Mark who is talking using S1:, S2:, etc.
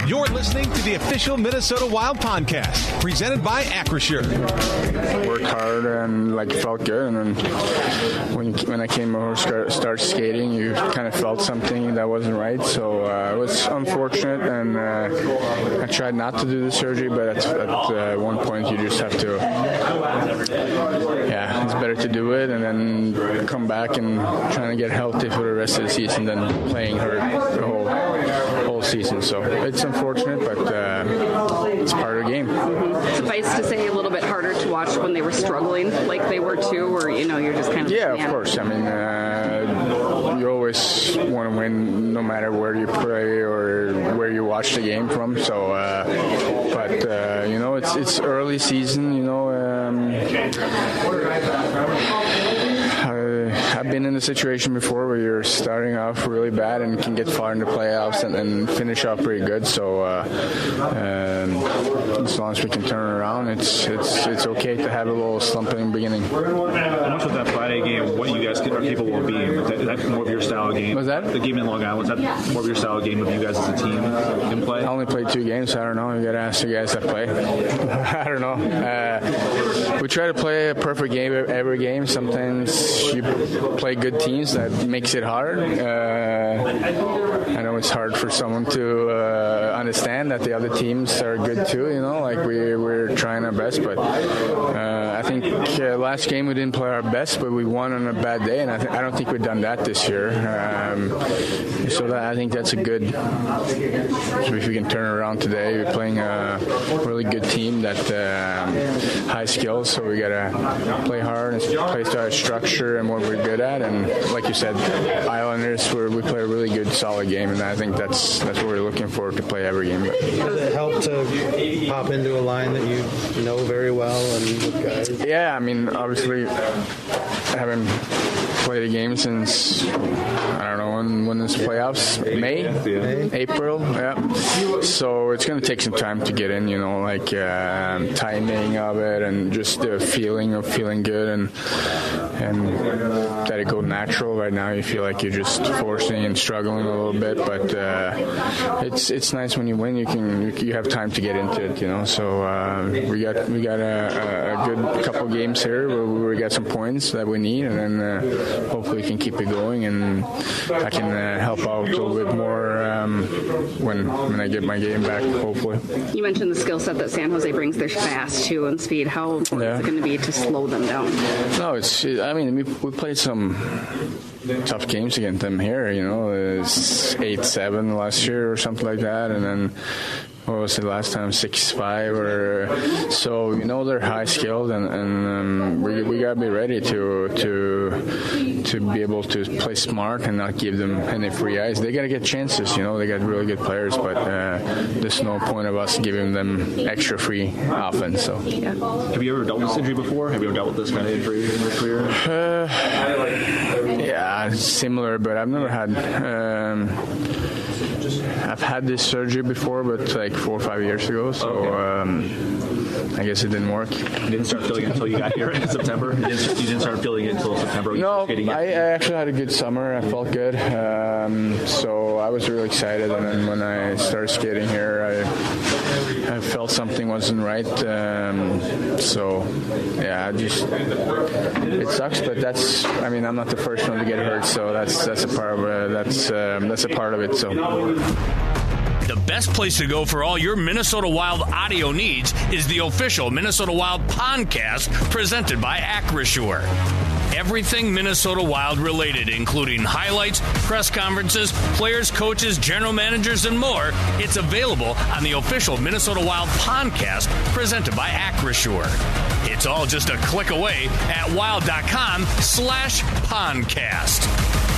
S1: You're listening to the official Minnesota Wild podcast, presented by Acrisure.
S2: Worked hard and felt good, and then when I came over, start skating, you kind of felt something that wasn't right. So it was unfortunate, and I tried not to do the surgery, but at one point you just have to. Yeah, it's better to do it and then come back and trying to get healthy for the rest of the season than playing hurt the whole season. So it's unfortunate, but it's part of the game.
S3: Suffice to say, a little bit harder to watch when they were struggling like they were too, or you're just kind of...
S2: Yeah, of course. I mean, you always want to win no matter where you play or where you watch the game from. So, but it's early season. I've been in a situation before where you're starting off really bad and can get far in the playoffs and finish off pretty good. So as long as we can turn it around, it's okay to have a little slump in the beginning.
S4: How much of that Friday game, what you guys are capable of being? Is that more of your style of game?
S2: Was that?
S4: The game in Long Island, was that more of your style of game of you guys as a team in play?
S2: I only played 2 games, so I don't know. You got to ask the guys that play. I don't know. We try to play a perfect game every game. Sometimes you play good teams, that makes it hard. I know it's hard for someone to understand that the other teams are good too, we're trying our best, but I think last game we didn't play our best, but we won on a bad day, and I don't think we've done that this year. So I think that's a good, so if we can turn it around today, we're playing a really good team that high skills, so we got to play hard and play to our structure and what we're good at, and like you said, Islanders, we play a really good, solid game, and I think that's what we're looking for to play every game.
S5: Does it help to pop into a line that you know very well and with guys?
S2: Yeah, I mean, obviously, I haven't played a game since, I don't know, when this playoffs? May? April, yeah. So it's going to take some time to get in, timing of it and just the feeling of feeling good and that it go natural. Right now you feel like you're just forcing and struggling a little bit, but it's nice when you win. You have time to get into it, So we got a good couple games here where we got some points that we need, and then hopefully we can keep it going, and I can help out a little bit more when I get my game back, hopefully.
S3: You mentioned the skill set that San Jose brings. They're fast too and speed. How important is it going to be to slow them down?
S2: No, we played some tough games against them here, it's 8-7 last year or something like that, and then what was it last time, 6-5 or so. They're high skilled, and we gotta be ready to be able to play smart and not give them any free ice. They gotta get chances. They got really good players, but there's no point of us giving them extra free offense. So
S3: yeah.
S4: Have you ever dealt with this injury before? Have you ever dealt with this kind of injury in your career?
S2: Yeah, similar, but I've never had. I've had this surgery before, but 4 or 5 years ago, so I guess it didn't work.
S4: You didn't start feeling it until you got here in September? You didn't start feeling it until September?
S2: No, I actually had a good summer. I felt good, so I was really excited, and then when I started skating here, I felt something wasn't right, so yeah, it sucks, but I'm not the first one to get hurt, so that's a part of it. So
S6: the best place to go for all your Minnesota Wild audio needs is the official Minnesota Wild podcast presented by Acrisure. Everything Minnesota Wild related, including highlights, press conferences, players, coaches, general managers, and more. It's available on the official Minnesota Wild podcast presented by Acrisure. It's all just a click away at wild.com/podcast.